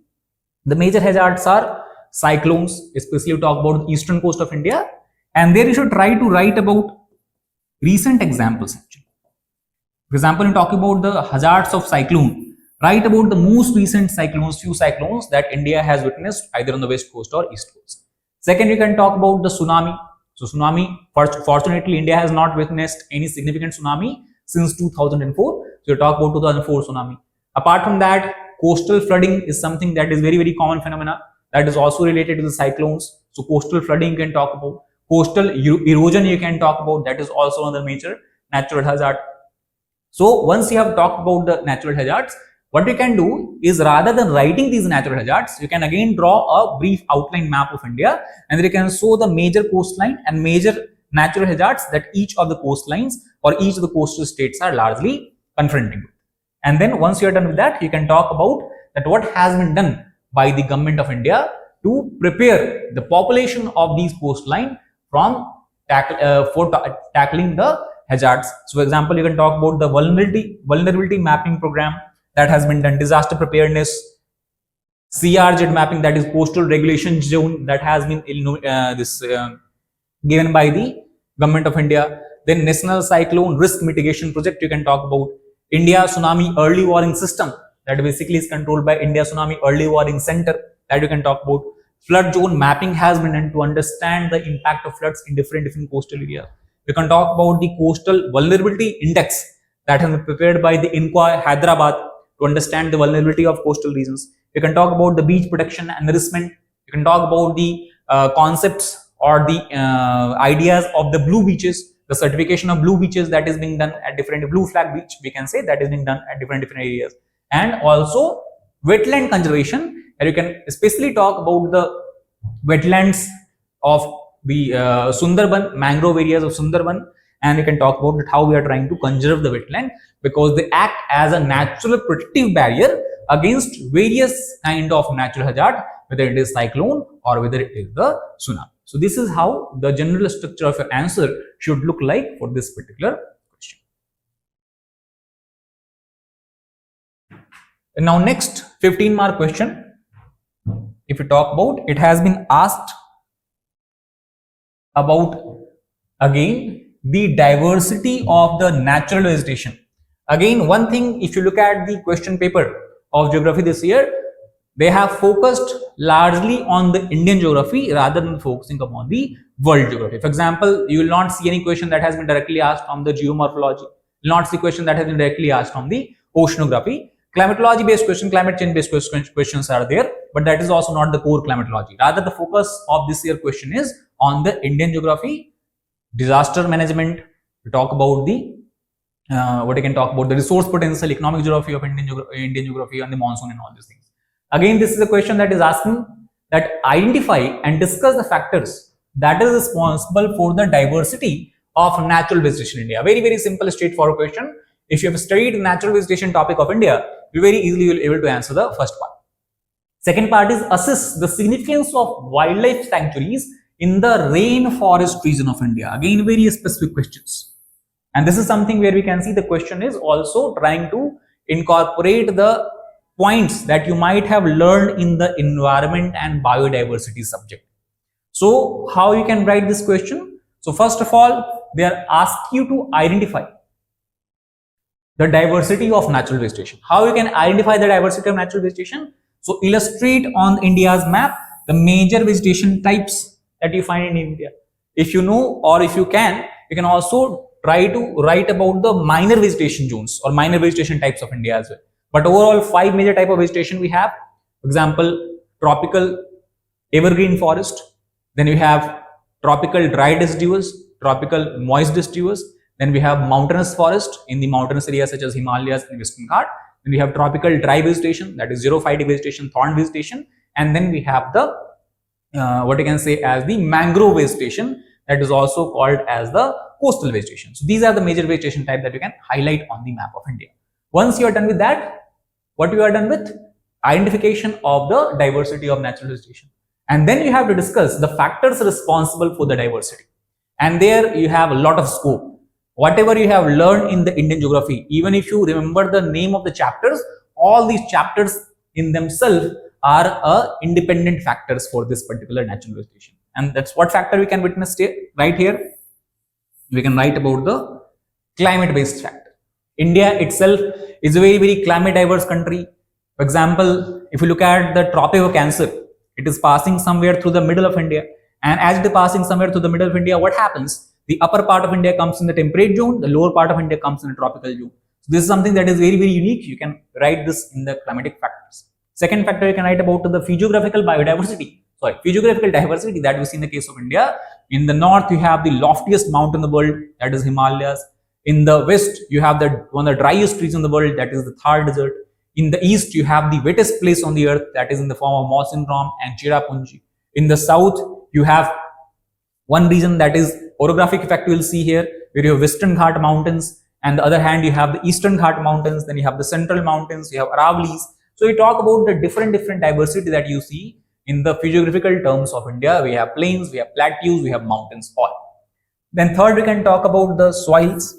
the major hazards are cyclones, especially we talk about the eastern coast of India. And there you should try to write about recent examples actually. For example, in talking about the hazards of cyclone, write about the most recent cyclones, few cyclones that India has witnessed either on the west coast or east coast. Second, you can talk about the tsunami. So tsunami, fortunately, India has not witnessed any significant tsunami since 2004. So you talk about 2004 tsunami. Apart from that, coastal flooding is something that is very, very common phenomena that is also related to the cyclones. So coastal flooding you can talk about. Coastal erosion you can talk about, that is also another major natural hazard. So once you have talked about the natural hazards, what you can do is, rather than writing these natural hazards, you can again draw a brief outline map of India, and then you can show the major coastline and major natural hazards that each of the coastlines or each of the coastal states are largely confronting with. And then once you are done with that, you can talk about that what has been done by the government of India to prepare the population of these coastline from tackling the hazards. So for example, you can talk about the vulnerability mapping program that has been done, disaster preparedness, CRZ mapping, that is coastal regulation zone, that has been given by the government of India. Then national cyclone risk mitigation project you can talk about, India Tsunami Early Warning System, that basically is controlled by India Tsunami Early Warning Center, that you can talk about. Flood zone mapping has been done to understand the impact of floods in different coastal areas. We can talk about the coastal vulnerability index that has been prepared by the INQA Hyderabad to understand the vulnerability of coastal regions. We can talk about the beach protection and nourishment. We can talk about the concepts or the ideas of the blue beaches, the certification of blue beaches that is being done at different blue flag beach, we can say, that is being done at different areas. And also wetland conservation, and you can especially talk about the wetlands of the Sundarban, mangrove areas of Sundarban, and you can talk about how we are trying to conserve the wetland because they act as a natural protective barrier against various kind of natural hazard, whether it is cyclone or whether it is the tsunami. So this is how the general structure of your answer should look like for this particular question. And now next 15-mark question, if you talk about, it has been asked about again the diversity of the natural vegetation. Again, one thing, if you look at the question paper of geography this year, they have focused largely on the Indian geography rather than focusing upon the world geography. For example, you will not see any question that has been directly asked from the geomorphology. You will not see question that has been directly asked from the oceanography. Climatology based question, climate change based questions are there, but that is also not the core climatology. Rather, the focus of this year question is on the Indian geography, disaster management. We talk about the what you can talk about the resource potential, economic geography of Indian geography, and the monsoon and all these things. Again, this is a question that is asking that identify and discuss the factors that is responsible for the diversity of natural vegetation in India. Very simple, straightforward question. If you have studied the natural vegetation topic of India, you very easily will be able to answer the first part. Second part is assess the significance of wildlife sanctuaries in the rainforest region of India. Again, very specific questions. And this is something where we can see the question is also trying to incorporate the points that you might have learned in the environment and biodiversity subject. So how you can write this question? So first of all, they are asking you to identify the diversity of natural vegetation. How you can identify the diversity of natural vegetation? So illustrate on India's map the major vegetation types that you find in India. If you know, or if you can also try to write about the minor vegetation zones or minor vegetation types of India as well. But overall, 5 major type of vegetation we have. For example, tropical evergreen forest. Then we have tropical dry deciduous, tropical moist deciduous. Then we have mountainous forest in the mountainous areas such as Himalayas and Western Ghat. Then we have tropical dry vegetation, that is xerophytic vegetation, thorn vegetation. And then we have the what you can say as the mangrove vegetation, that is also called as the coastal vegetation. So these are the major vegetation type that you can highlight on the map of India. Once you are done with that, what you are done with? Identification of the diversity of natural vegetation. And then you have to discuss the factors responsible for the diversity. And there you have a lot of scope. Whatever you have learned in the Indian geography, even if you remember the name of the chapters, all these chapters in themselves are independent factors for this particular natural vegetation. And that's what factor we can witness right here. We can write about the climate-based factor. India itself is a very climate diverse country. For example, if you look at the Tropic of Cancer, it is passing somewhere through the middle of India. And as it is passing somewhere through the middle of India, what happens? The upper part of India comes in the temperate zone, the lower part of India comes in the tropical zone. So this is something that is very unique. You can write this in the climatic factors. Second factor you can write about the physiographical biodiversity. Physiographical diversity that we see in the case of India. In the north, you have the loftiest mountain in the world, that is Himalayas. In the west, you have one of the driest regions in the world, that is the Thar Desert. In the east, you have the wettest place on the earth, that is in the form of Mawsyn Ram and Cherrapunji. In the south, you have one region that is orographic effect you will see here, where you have Western Ghat mountains, and the other hand you have the Eastern Ghat mountains, then you have the Central mountains, you have Aravallis. So we talk about the different diversity that you see in the physiographical terms of India. We have plains, we have plateaus, we have mountains, all. Then third, we can talk about the soils,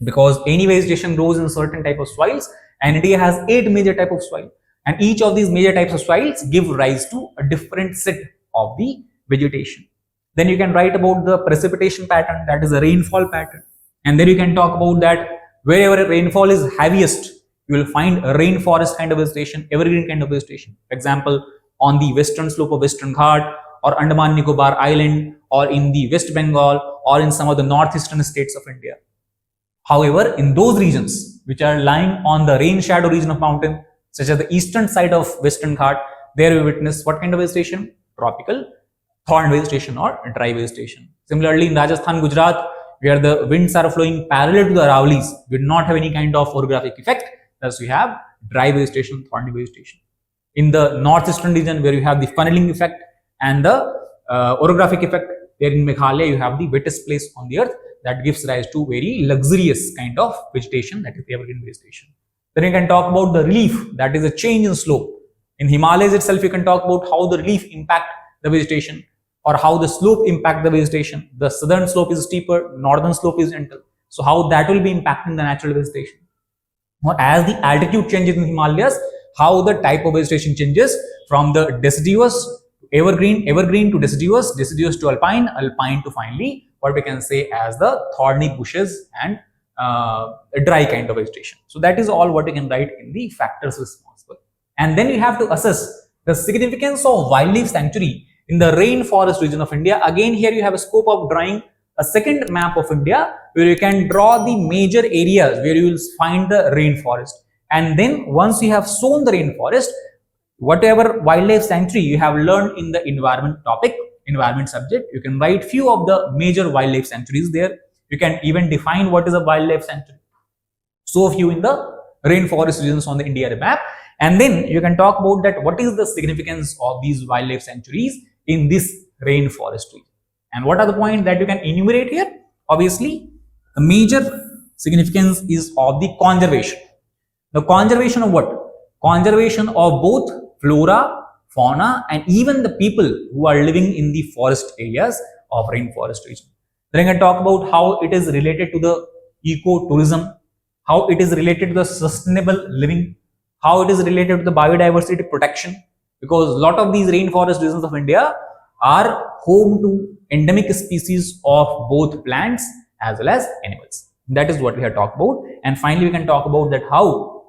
because any vegetation grows in certain type of soils, and India has 8 major type of soil, and each of these major types of soils give rise to a different set of the vegetation. Then you can write about the precipitation pattern, that is a rainfall pattern, and then you can talk about that Wherever rainfall is heaviest, you will find a rainforest kind of vegetation, evergreen kind of vegetation. For example, on the western slope of Western Ghat, or Andaman Nicobar Island, or in the West Bengal, or in some of the northeastern states of India. However, in those regions which are lying on the rain shadow region of mountain, such as the eastern side of Western Ghat, there we witness what kind of vegetation? Tropical thorn vegetation or dry vegetation. Similarly, in Rajasthan, Gujarat, where the winds are flowing parallel to the Aravallis, we do not have any kind of orographic effect. Thus, we have dry vegetation, thorny vegetation. In the northeastern region, where you have the funneling effect and the orographic effect, there in Meghalaya, you have the wettest place on the earth, that gives rise to very luxurious kind of vegetation, that is evergreen vegetation. Then you can talk about the relief, that is a change in slope. In Himalayas itself, you can talk about how the relief impact the vegetation, or how the slope impact the vegetation. The southern slope is steeper, northern slope is gentle. So how that will be impacting the natural vegetation. Or as the altitude changes in Himalayas, how the type of vegetation changes from the deciduous to evergreen, evergreen to deciduous, deciduous to alpine, alpine to finally what we can say as the thorny bushes and a dry kind of vegetation. So that is all what we can write in the factors responsible. And then we have to assess the significance of wildlife sanctuary in the rainforest region of India. Again, here you have a scope of drawing a second map of India, where you can draw the major areas where you will find the rainforest. And then once you have shown the rainforest, whatever wildlife sanctuary you have learned in the environment topic, environment subject, you can write few of the major wildlife sanctuaries there. You can even define what is a wildlife sanctuary. So few in the rainforest regions on the India map. And then you can talk about that what is the significance of these wildlife sanctuaries in this rainforest region. And what are the points that you can enumerate here? Obviously, the major significance is of the conservation. The conservation of what? Conservation of both flora, fauna, and even the people who are living in the forest areas of rainforest region. Then I can talk about how it is related to the eco-tourism, how it is related to the sustainable living, how it is related to the biodiversity protection, because a lot of these rainforest regions of India are home to endemic species of both plants as well as animals. That is what we have talked about. And finally, we can talk about that how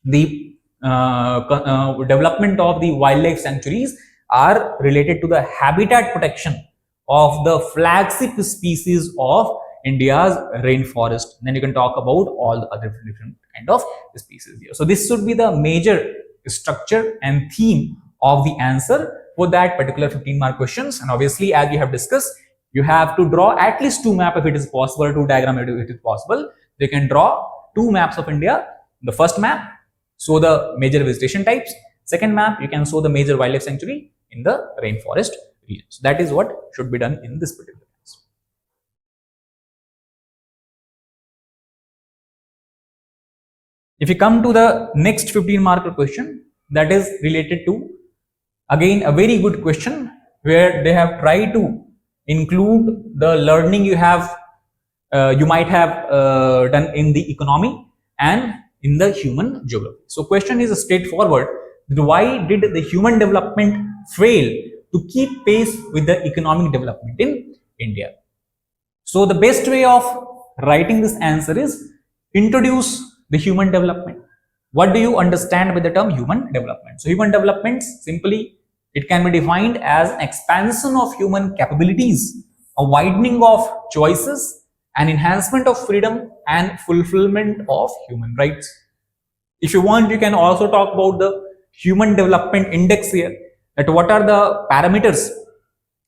the development of the wildlife sanctuaries are related to the habitat protection of the flagship species of India's rainforest. Then you can talk about all the other different kind of species here. So this should be the major structure and theme of the answer for that particular 15-mark questions. And obviously, as we have discussed, you have to draw at least 2 maps if it is possible, 2 diagram if it is possible. You can draw 2 maps of India. The first map, show the major vegetation types. Second map, you can show the major wildlife sanctuary in the rainforest region. So that is what should be done in this particular case. If you come to the next 15-mark question, that is related to, again, a very good question where they have tried to include the learning you have, you might have done in the economy and in the human geography. So question is straightforward. Why did the human development fail to keep pace with the economic development in India? So the best way of writing this answer is introduce the human development. What do you understand by the term human development? So human development, simply, it can be defined as an expansion of human capabilities, a widening of choices, an enhancement of freedom and fulfillment of human rights. If you want, you can also talk about the human development index here, that what are the parameters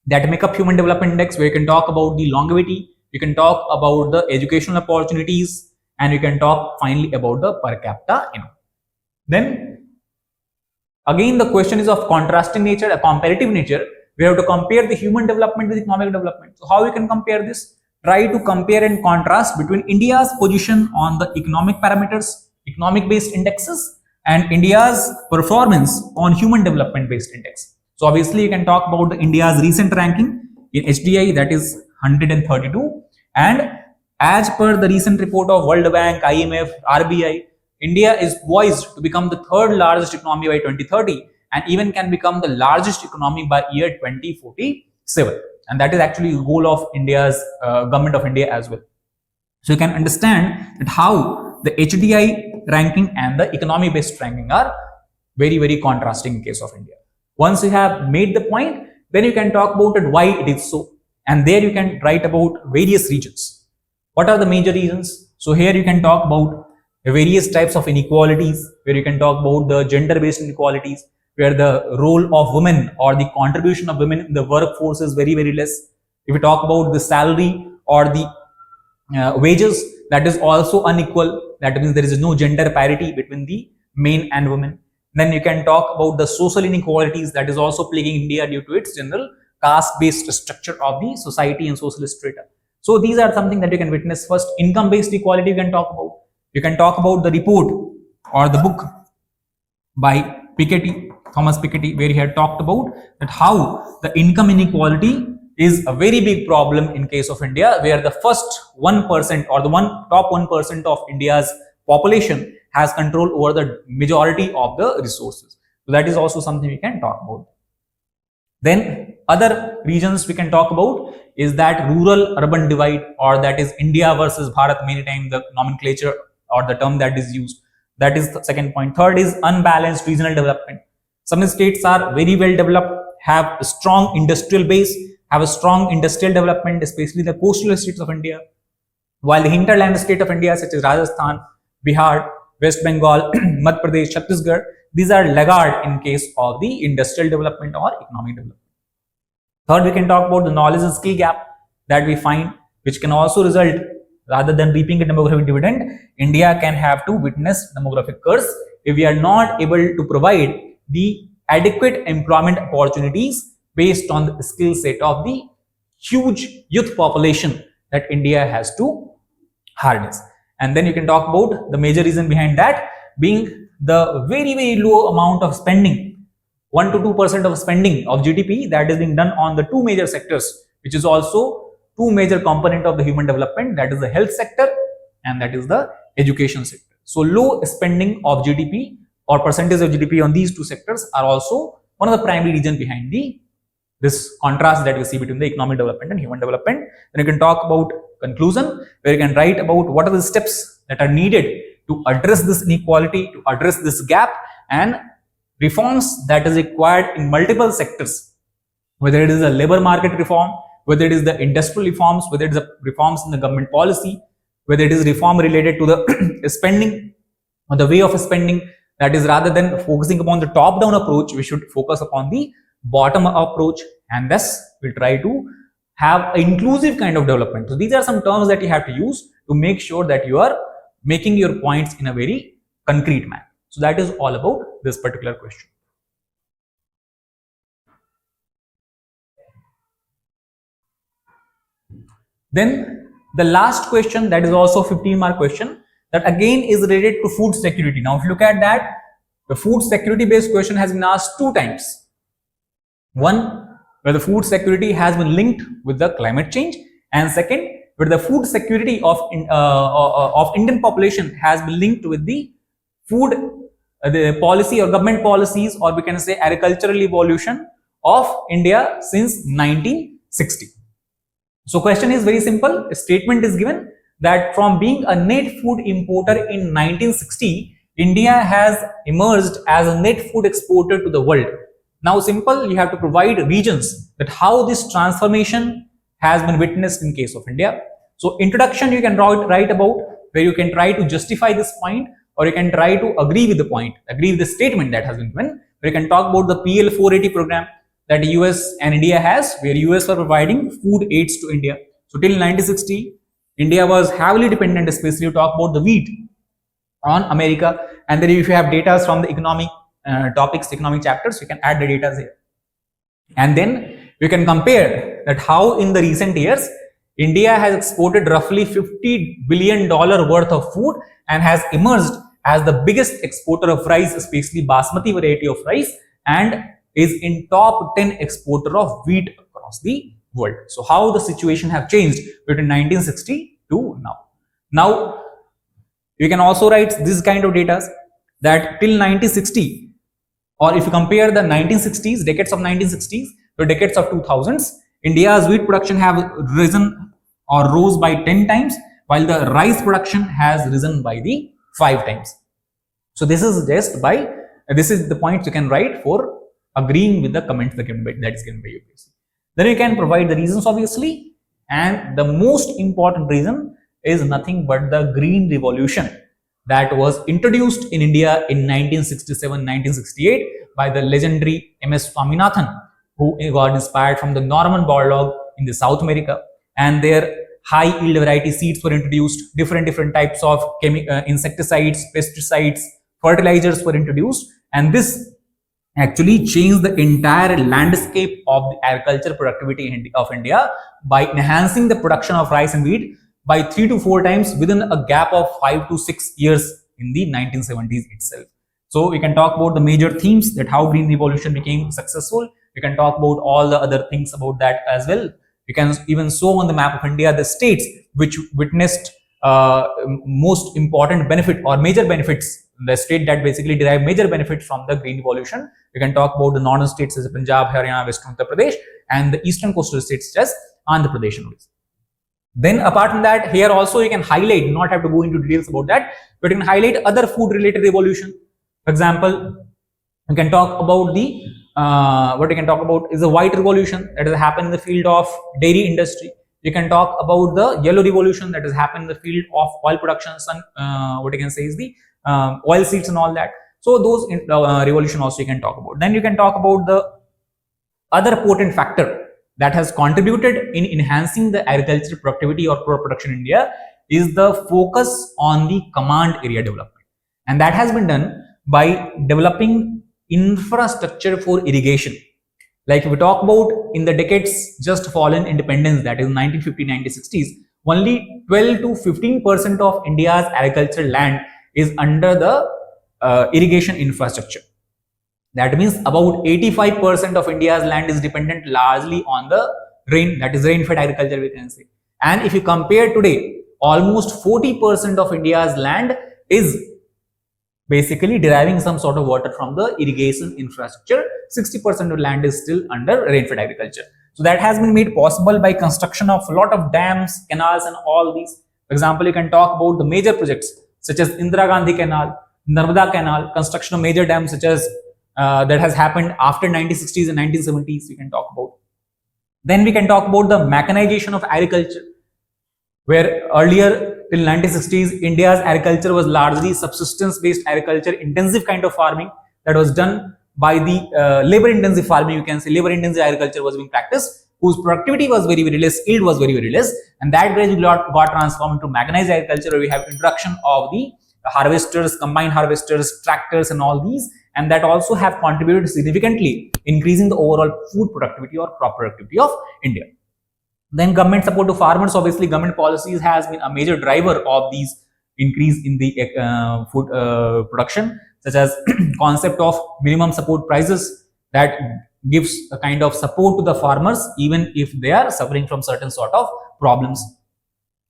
that make up human development index, where you can talk about the longevity, you can talk about the educational opportunities, and you can talk finally about the per capita income. Then again, the question is of contrasting nature, a comparative nature. We have to compare the human development with economic development. So how we can compare this? Try to compare and contrast between India's position on the economic parameters, economic based indexes, and India's performance on human development based index. So obviously you can talk about the India's recent ranking in HDI, that is 132, and as per the recent report of World Bank, IMF, RBI, India is poised to become the 3rd largest economy by 2030 and even can become the largest economy by year 2047. And that is actually the goal of India's government of India as well. So you can understand that how the HDI ranking and the economy based ranking are very, very contrasting in case of India. Once you have made the point, then you can talk about it, why it is so. And there you can write about various regions. What are the major reasons? So here you can talk about various types of inequalities, where you can talk about the gender-based inequalities, where the role of women or the contribution of women in the workforce is very, very less. If we talk about the salary or the wages, that is also unequal. That means there is no gender parity between the men and women. Then you can talk about the social inequalities that is also plaguing India due to its general caste-based structure of the society and social strata. So these are something that you can witness. First, income-based equality you can talk about. You can talk about the report or the book by Piketty, Thomas Piketty, where he had talked about that how the income inequality is a very big problem in case of India, where the first 1% or the top 1% of India's population has control over the majority of the resources. So that is also something we can talk about. Then other regions we can talk about is that rural urban divide, or that is India versus Bharat, many times the nomenclature or the term that is used. That is the second point. Third is unbalanced regional development. Some states are very well developed, have a strong industrial base, have a strong industrial development, especially the coastal states of India, while the hinterland state of India such as Rajasthan, Bihar, West Bengal, Madhya Pradesh, Chhattisgarh, these are laggard in case of the industrial development or economic development. Third, we can talk about the knowledge and skill gap that we find, which can also result, rather than reaping a demographic dividend, India can have to witness demographic curse if we are not able to provide the adequate employment opportunities based on the skill set of the huge youth population that India has to harness. And then you can talk about the major reason behind that being the very, very low amount of spending, 1 to 2% of spending of GDP that is being done on the two major sectors, which is also two major component of the human development, that is the health sector and that is the education sector. So low spending of GDP or percentage of GDP on these two sectors are also one of the primary reasons behind this contrast that we see between the economic development and human development. Then you can talk about conclusion, where you can write about what are the steps that are needed to address this inequality, to address this gap, and reforms that is required in multiple sectors, whether it is a labor market reform, whether it is the industrial reforms, whether it is the reforms in the government policy, whether it is reform related to the spending or the way of spending, that is rather than focusing upon the top-down approach, we should focus upon the bottom-up approach, and thus we'll try to have an inclusive kind of development. So these are some terms that you have to use to make sure that you are making your points in a very concrete manner. So that is all about this particular question. Then the last question, that is also 15-mark question, that again is related to food security. Now if you look at that, the food security based question has been asked 2 times. One, where the food security has been linked with the climate change, and second, where the food security of Indian population has been linked with the food the policy or government policies, or we can say agricultural evolution of India since 1960. So question is very simple. A statement is given that from being a net food importer in 1960, India has emerged as a net food exporter to the world. Now simple, you have to provide regions that how this transformation has been witnessed in case of India. So introduction you can write about, where you can try to justify this point, or you can try to agree with the point, agree with the statement that has been given, where you can talk about the PL 480 program that US and India has, where US were providing food aids to India. So till 1960, India was heavily dependent, especially you talk about the wheat, on America. And then if you have data from the economic topics, economic chapters, you can add the data here. And then we can compare that how in the recent years, India has exported roughly $50 billion worth of food and has emerged as the biggest exporter of rice, especially basmati variety of rice, and is in top 10 exporter of wheat across the world. So how the situation have changed between 1960 to now. Now, you can also write this kind of data that till 1960, or if you compare the 1960s, decades of 1960s to decades of 2000s, India's wheat production have risen or rose by 10 times, while the rice production has risen by the 5 times. So this is the points you can write for agreeing with the comments that is given by UPSC. Then you can provide the reasons, obviously, and the most important reason is nothing but the Green Revolution that was introduced in India in 1967-1968 by the legendary M.S. Swaminathan, who got inspired from the Norman borlaug in the South America, and their high yield variety seeds were introduced, different types of insecticides, pesticides, fertilizers were introduced, and this actually changed the entire landscape of the agriculture productivity of India by enhancing the production of rice and wheat by 3 to 4 times within a gap of 5 to 6 years in the 1970s itself. So we can talk about the major themes, that how Green Revolution became successful. We can talk about all the other things about that as well. You can even show on the map of India the states which witnessed most important benefit or major benefits, the state that basically derive major benefit from the Green Revolution. We can talk about the northern states as Punjab, Haryana, Western Uttar Pradesh, and the eastern coastal states such as Andhra Pradesh and Odisha. Then apart from that, here also you can highlight, not have to go into details about that, but you can highlight other food related revolution. For example, you can talk about the what you can talk about is the white revolution that has happened in the field of dairy industry. You can talk about the yellow revolution that has happened in the field of oil production, what you can say is the oil seeds and all that. So those revolution also you can talk about. Then you can talk about the other potent factor that has contributed in enhancing the agricultural productivity or crop production in India is the focus on the command area development, and that has been done by developing infrastructure for irrigation. Like we talk about in the decades just following independence, that is 1950-1960s, only 12 to 15% of India's agricultural land is under the irrigation infrastructure. That means about 85% of India's land is dependent largely on the rain, that is rain-fed agriculture we can say. And if you compare today, almost 40% of India's land is basically deriving some sort of water from the irrigation infrastructure. 60% of land is still under rain-fed agriculture. So that has been made possible by construction of a lot of dams, canals and all these. For example, you can talk about the major projects such as Indira Gandhi Canal, Narmada Canal, construction of major dams such as that has happened after 1960s and 1970s we can talk about. Then we can talk about the mechanization of agriculture, where earlier till 1960s India's agriculture was largely subsistence based agriculture, intensive kind of farming that was done by the labor intensive farming, you can say labor intensive agriculture was being practiced, whose productivity was very less, yield was very less, and that gradually got transformed into mechanized agriculture, where we have introduction of the harvesters, combined harvesters, tractors and all these, and that also have contributed significantly increasing the overall food productivity or crop productivity of India. Then government support to farmers, obviously government policies has been a major driver of these increase in the food production, such as concept of minimum support prices that gives a kind of support to the farmers even if they are suffering from certain sort of problems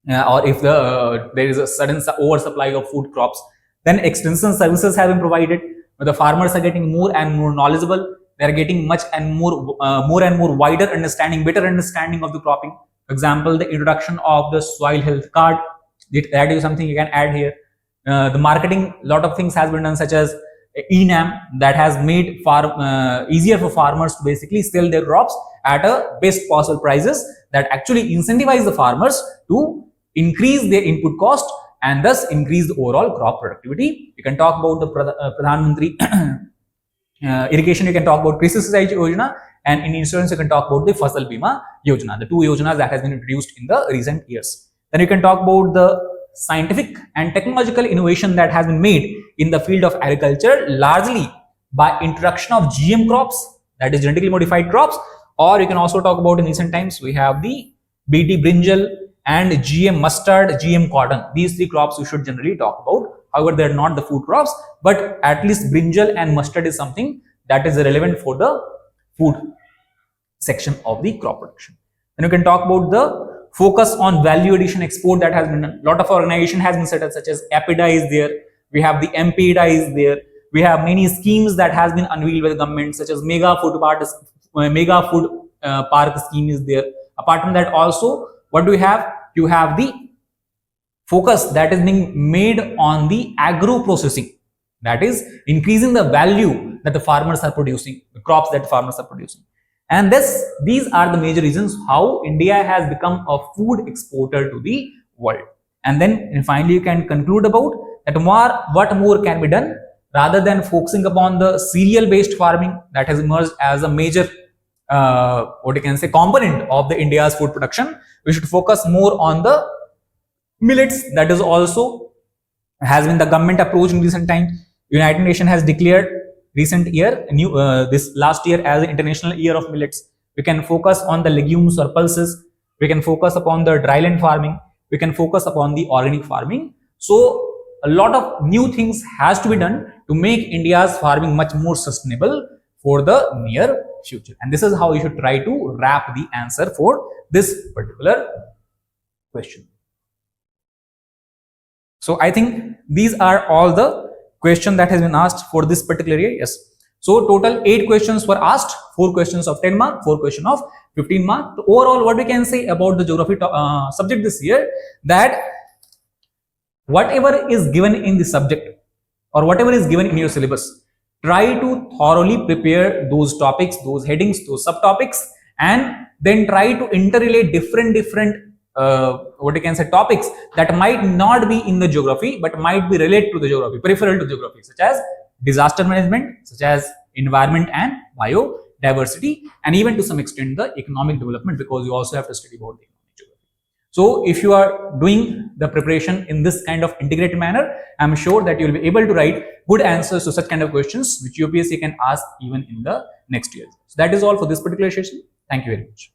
or if there is a sudden oversupply of food crops. Then extension services have been provided, where the farmers are getting more and more knowledgeable. They are getting more and more wider understanding, better understanding of the cropping. For example, the introduction of the soil health card, that is something you can add here. The marketing, lot of things has been done, such as ENAM, that has made easier for farmers to basically sell their crops at a best possible prices, that actually incentivize the farmers to increase their input cost and thus increase the overall crop productivity. You can talk about the Pradhan Mantri irrigation, you can talk about Krishi Sinchai Yojana, and in insurance you can talk about the Fasal Bima Yojana, the two yojanas that has been introduced in the recent years. Then you can talk about the scientific and technological innovation that has been made in the field of agriculture, largely by introduction of GM crops, that is genetically modified crops, or you can also talk about in recent times we have the BT brinjal and GM mustard, GM cotton. These three crops we should generally talk about. However, they are not the food crops, but at least brinjal and mustard is something that is relevant for the food section of the crop production. Then you can talk about the focus on value addition export that has been done. A lot of organization has been set up, such as APIDA is there, we have the MPIDA is there, we have many schemes that has been unveiled by the government, such as mega food park scheme is there. Apart from that, also what do you have? You have the focus that is being made on the agro processing, that is increasing the value that the farmers are producing, the crops that farmers are producing. And these are the major reasons how India has become a food exporter to the world. And then finally you can conclude about that what more can be done rather than focusing upon the cereal based farming that has emerged as a major what you can say component of the India's food production. We should focus more on the millets. That is also has been the government approach in recent times. United Nations has declared recent year this last year as the International Year of Millets. We can focus on the legumes or pulses. We can focus upon the dryland farming. We can focus upon the organic farming. So a lot of new things has to be done to make India's farming much more sustainable for the near future. And this is how you should try to wrap the answer for this particular question. So I think these are all the questions that has been asked for this particular year. Yes. So total 8 questions were asked, 4 questions of 10 mark, 4 questions of 15 mark. So overall, what we can say about the geography subject this year, that whatever is given in the subject or whatever is given in your syllabus, try to thoroughly prepare those topics, those headings, those subtopics, and then try to interrelate different what you can say topics that might not be in the geography but might be related to the geography, peripheral to geography, such as disaster management, such as environment and biodiversity, and even to some extent the economic development, because you also have to study about the economic geography. So if you are doing the preparation in this kind of integrated manner, I'm sure that you will be able to write good answers to such kind of questions which UPSC can ask even in the next year. So that is all for this particular session. Thank you very much.